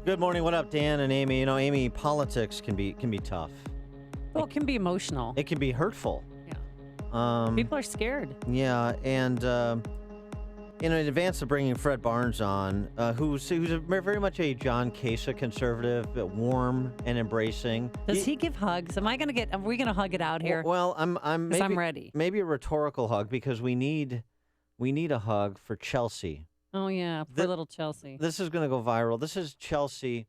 Good morning. What up, Dan and Amy? You know, Amy, politics can be tough. Well, it can be emotional. It can be hurtful. Yeah. People are scared. Yeah, and in advance of bringing Fred Barnes on, who's very much a John Kasich conservative, but warm and embracing. Does he give hugs? Are we gonna hug it out here? Well, I'm ready. Maybe a rhetorical hug because we need a hug for Chelsea. Oh yeah, poor little Chelsea. This is going to go viral. This is Chelsea.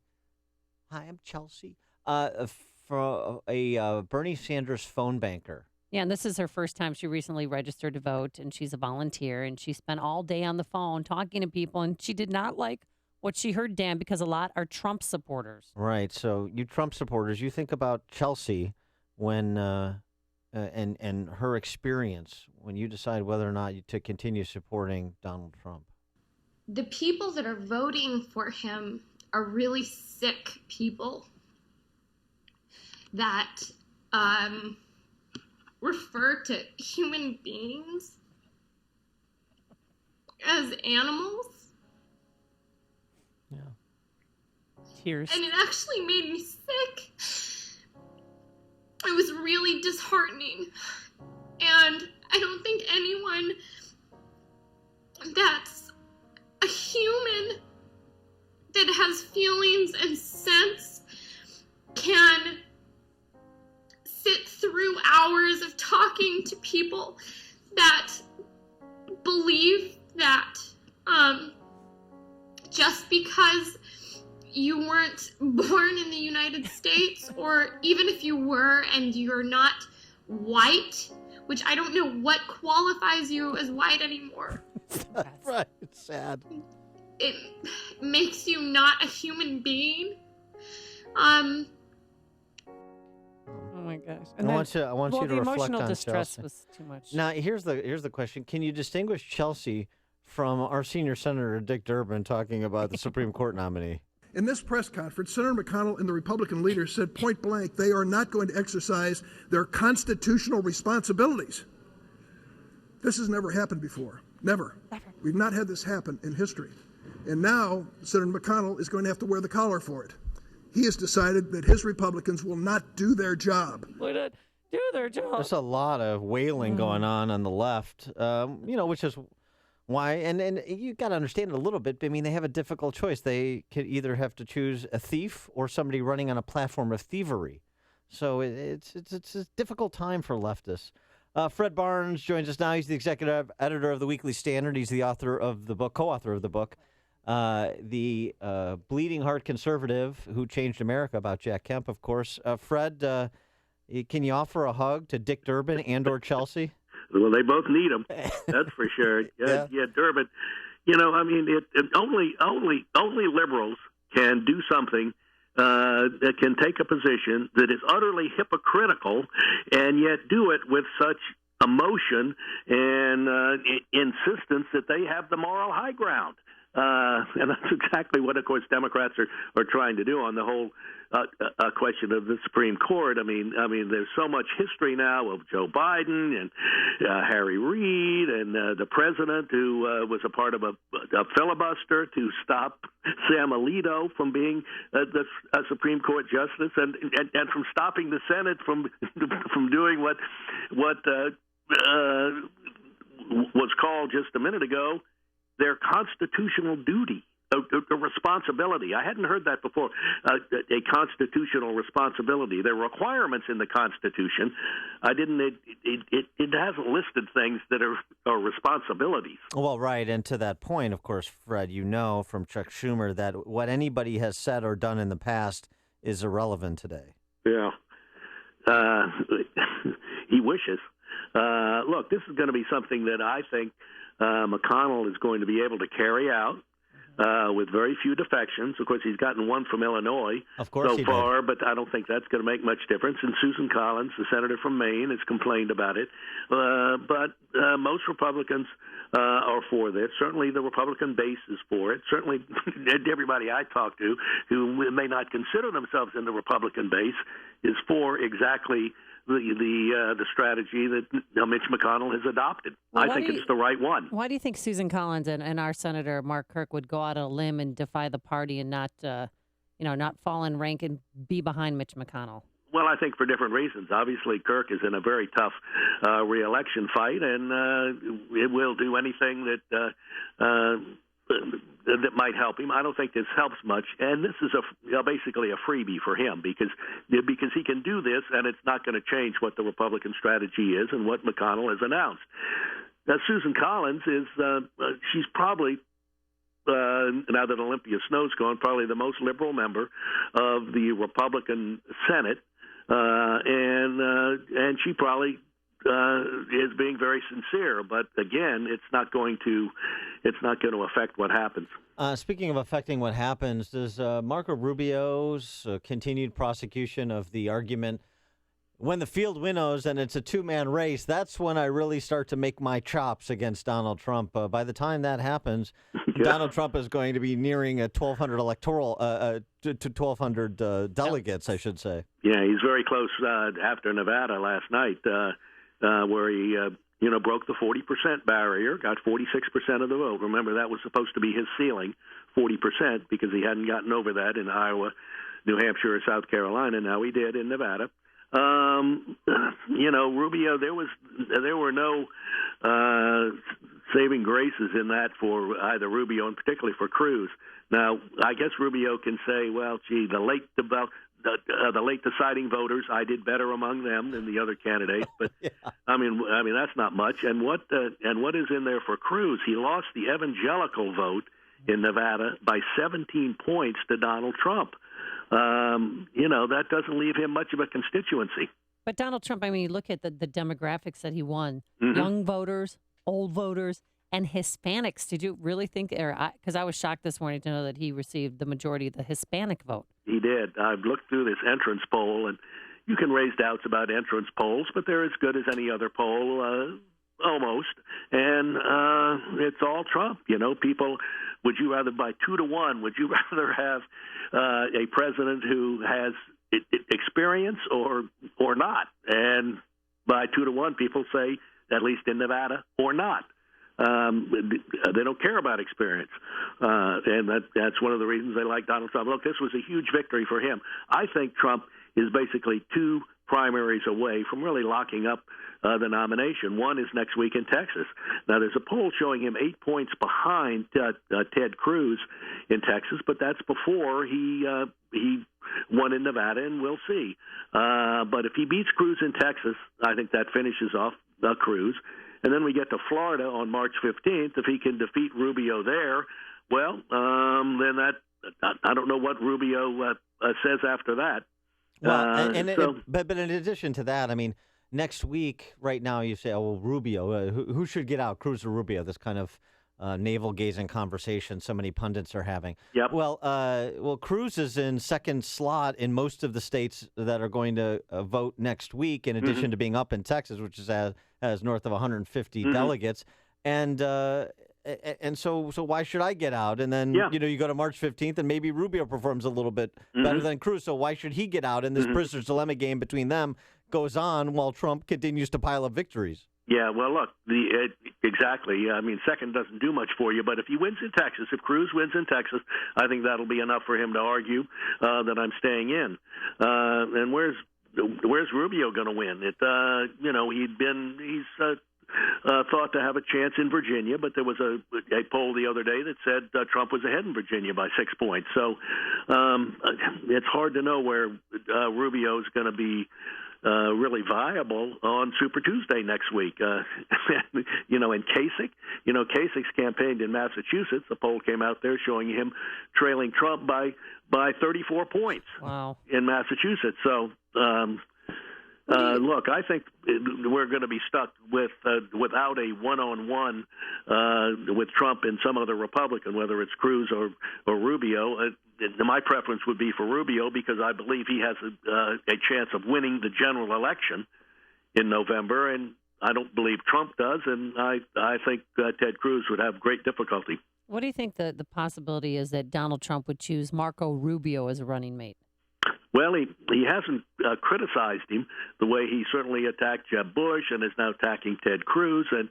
Hi, I'm Chelsea. For a Bernie Sanders phone banker. Yeah, and this is her first time. She recently registered to vote, and she's a volunteer, and she spent all day on the phone talking to people, and she did not like what she heard, Dan, because a lot are Trump supporters. Right. So you Trump supporters, you think about Chelsea when and her experience when you decide whether or not to continue supporting Donald Trump. The people that are voting for him are really sick people that refer to human beings as animals. Yeah. Tears. And it actually made me sick. It was really disheartening. And I don't think anyone that's a human that has feelings and sense can sit through hours of talking to people that believe that just because you weren't born in the United States, or even if you were and you're not white, which I don't know what qualifies you as white anymore. Right. It's sad. It makes you not a human being. Oh my gosh! And I want you to the reflect emotional on distress Chelsea. was too much. Now, here's the question: can you distinguish Chelsea from our senior senator Dick Durbin talking about the Supreme Court nominee? In this press conference, Senator McConnell and the Republican leaders said point blank they are not going to exercise their constitutional responsibilities. This has never happened before. Never. We've not had this happen in history. And now Senator McConnell is going to have to wear the collar for it. He has decided that his Republicans will not do their job. Will not do their job. There's a lot of wailing going on the left, which is why, and you got to understand it a little bit. I mean, they have a difficult choice. They could either have to choose a thief or somebody running on a platform of thievery. So it's a difficult time for leftists. Fred Barnes joins us now. He's the executive editor of the Weekly Standard. He's the author of the book, co-author of the book, the Bleeding Heart Conservative Who Changed America, about Jack Kemp, of course. Fred, can you offer a hug to Dick Durbin and or Chelsea? Well, they both need them. That's for sure. Yeah, Durbin. I mean, only liberals can do something that can take a position that is utterly hypocritical and yet do it with such emotion and insistence that they have the moral high ground. And that's exactly what, of course, Democrats are trying to do on the whole question of the Supreme Court. I mean, there's so much history now of Joe Biden and Harry Reid and the president who was a part of a filibuster to stop Sam Alito from being a Supreme Court justice and from stopping the Senate from doing what was called just a minute ago their constitutional duty, a responsibility. I hadn't heard that before, a constitutional responsibility. There are requirements in the Constitution. It hasn't listed things that are responsibilities. Well, right, and to that point, of course, Fred, you know from Chuck Schumer that what anybody has said or done in the past is irrelevant today. Yeah. He wishes. Look, this is going to be something that I think McConnell is going to be able to carry out with very few defections. Of course, he's gotten one from Illinois so far, but I don't think that's going to make much difference. And Susan Collins, the senator from Maine, has complained about it. But most Republicans are for this. Certainly the Republican base is for it. Certainly everybody I talk to who may not consider themselves in the Republican base is for exactly the strategy that Mitch McConnell has adopted. Well, I think it's the right one. Why do you think Susan Collins and our Senator Mark Kirk would go out on a limb and defy the party and not not fall in rank and be behind Mitch McConnell? Well, I think for different reasons. Obviously, Kirk is in a very tough re-election fight, and it will do anything that might help him. I don't think this helps much, and this is basically a freebie for him because he can do this, and it's not going to change what the Republican strategy is and what McConnell has announced. Now, Susan Collins she's probably, now that Olympia Snow's gone, probably the most liberal member of the Republican Senate, and she probably is being very sincere. But again, it's not going to affect what happens. Speaking of affecting what happens, does Marco Rubio's continued prosecution of the argument, when the field winnows and it's a two-man race, that's when I really start to make my chops against Donald Trump. By the time that happens, Donald Trump is going to be nearing a 1,200 electoral to 1,200 delegates, I should say. Yeah, he's very close after Nevada last night, where he broke the 40% barrier, got 46% of the vote. Remember, that was supposed to be his ceiling, 40%, because he hadn't gotten over that in Iowa, New Hampshire, or South Carolina. Now he did in Nevada. Rubio, there were no saving graces in that for either Rubio and particularly for Cruz. Now, I guess Rubio can say, well, gee, the late deciding voters, I did better among them than the other candidates. But yeah. I mean that's not much. And what is in there for Cruz? He lost the evangelical vote in Nevada by 17 points to Donald Trump. That doesn't leave him much of a constituency. But Donald Trump, you look at the demographics that he won, young voters, old voters, and Hispanics. Did you really think, because I was shocked this morning to know that he received the majority of the Hispanic vote. He did. I've looked through this entrance poll, and you can raise doubts about entrance polls, but they're as good as any other poll, almost. And it's all Trump. People, would you rather by 2-1? Would you rather have a president who has experience or not? And by 2-1, people say, at least in Nevada, or not. They don't care about experience, and that's one of the reasons they like Donald Trump. Look, this was a huge victory for him. I think Trump is basically 2 primaries away from really locking up the nomination. One is next week in Texas. Now, there's a poll showing him 8 points behind Ted Cruz in Texas, but that's before he won in Nevada, and we'll see. But if he beats Cruz in Texas, I think that finishes off Cruz. And then we get to Florida on March 15th. If he can defeat Rubio there, well, then I don't know what Rubio says after that. Well, but in addition to that, next week, right now, you say, oh, well, Rubio, who should get out, Cruz or Rubio? This kind of navel-gazing conversation so many pundits are having. Yep. Well, Cruz is in second slot in most of the states that are going to vote next week, in addition to being up in Texas, which is has north of 150 delegates. And so why should I get out? And then, you go to March 15th, and maybe Rubio performs a little bit better than Cruz. So why should he get out? And this prisoner's dilemma game between them goes on while Trump continues to pile up victories. Yeah, well, look, exactly. Second doesn't do much for you, but if he wins in Texas, if Cruz wins in Texas, I think that'll be enough for him to argue that I'm staying in. And where's Rubio going to win? He's thought to have a chance in Virginia, but there was a poll the other day that said Trump was ahead in Virginia by 6 points. So it's hard to know where Rubio is going to be really viable on Super Tuesday next week. And Kasich, Kasich's campaigned in Massachusetts. The poll came out there showing him trailing Trump by 34 points. Wow. In Massachusetts. So, look, I think we're going to be stuck without a one-on-one with Trump and some other Republican, whether it's Cruz or Rubio. My preference would be for Rubio because I believe he has a chance of winning the general election in November, and I don't believe Trump does, and I think Ted Cruz would have great difficulty. What do you think the possibility is that Donald Trump would choose Marco Rubio as a running mate? Well, he hasn't criticized him the way he certainly attacked Jeb Bush and is now attacking Ted Cruz. And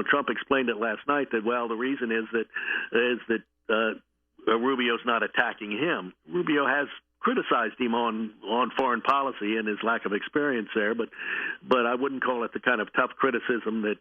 Trump explained it last night that the reason is that Rubio's not attacking him. Rubio has criticized him on foreign policy and his lack of experience there, but I wouldn't call it the kind of tough criticism that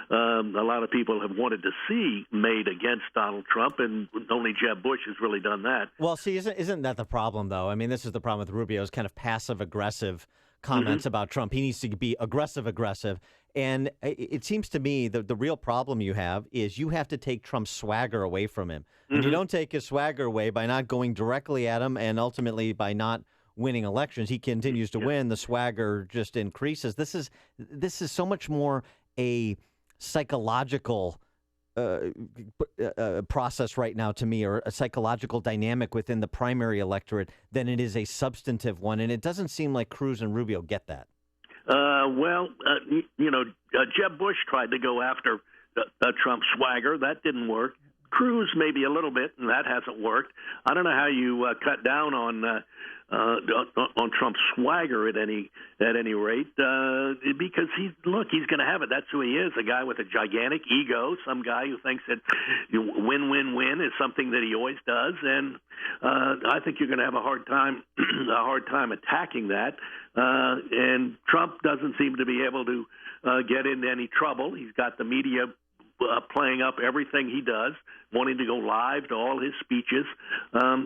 a lot of people have wanted to see made against Donald Trump, and only Jeb Bush has really done that. Well, see, isn't that the problem, though? I mean, this is the problem with Rubio's kind of passive-aggressive comments about Trump. He needs to be aggressive. And it seems to me that the real problem you have is you have to take Trump's swagger away from him. And you don't take his swagger away by not going directly at him and ultimately by not winning elections. He continues to win. The swagger just increases. This is so much more a psychological process right now to me, or a psychological dynamic within the primary electorate than it is a substantive one. And it doesn't seem like Cruz and Rubio get that. Jeb Bush tried to go after Trump's swagger. That didn't work. Cruz maybe a little bit, and that hasn't worked. I don't know how you cut down on Trump's swagger at any rate, because he's going to have it. That's who he is, a guy with a gigantic ego, some guy who thinks that win-win-win is something that he always does, and I think you're going to have a hard time attacking that. And Trump doesn't seem to be able to get into any trouble. He's got the media playing up everything he does, wanting to go live to all his speeches. I'd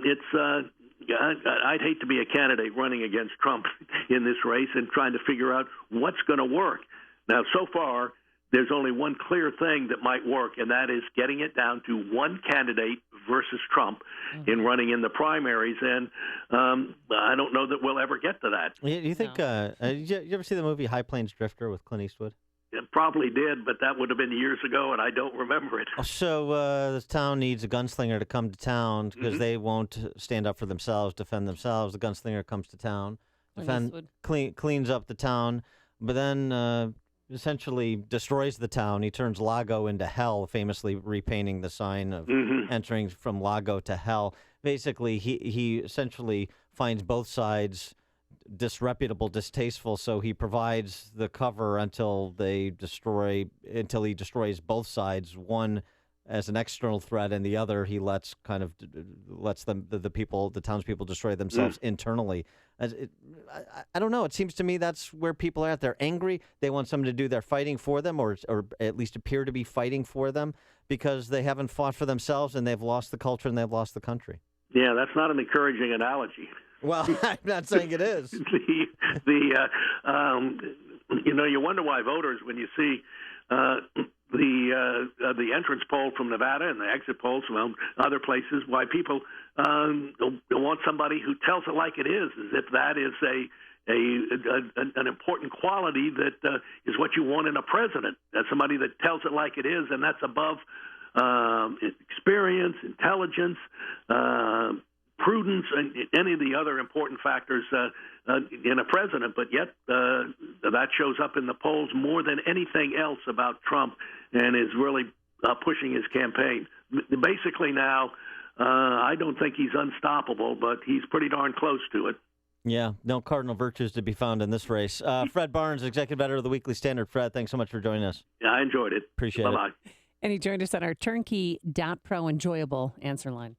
hate to be a candidate running against Trump in this race and trying to figure out what's going to work. Now, so far, there's only one clear thing that might work, and that is getting it down to one candidate versus Trump in running in the primaries. And I don't know that we'll ever get to that. You think? Did you ever see the movie High Plains Drifter with Clint Eastwood? It probably did, but that would have been years ago, and I don't remember it. So this town needs a gunslinger to come to town because they won't stand up for themselves, defend themselves. The gunslinger comes to town, cleans up the town, but then essentially destroys the town. He turns Lago into hell, famously repainting the sign of entering from Lago to hell. Basically, he essentially finds both sides disreputable, distasteful, so he provides the cover until he destroys both sides, one as an external threat and the other he lets the townspeople destroy themselves internally. I don't know, it seems to me that's where people are at. They're angry, they want someone to do their fighting for them, or at least appear to be fighting for them, because they haven't fought for themselves and they've lost the culture and they've lost the country. Yeah, that's not an encouraging analogy. Well, I'm not saying it is. You wonder why voters, when you see the entrance poll from Nevada and the exit polls from other places, why people want somebody who tells it like it is, as if that is an important quality that is what you want in a president. That's somebody that tells it like it is, and that's above experience, intelligence, prudence, and any of the other important factors in a president. But yet that shows up in the polls more than anything else about Trump, and is really pushing his campaign. Basically now, I don't think he's unstoppable, but he's pretty darn close to it. Yeah, no cardinal virtues to be found in this race. Fred Barnes, executive editor of the Weekly Standard. Fred, thanks so much for joining us. Yeah, I enjoyed it. Appreciate it. Bye-bye. And he joined us on our turnkey.pro enjoyable answer line.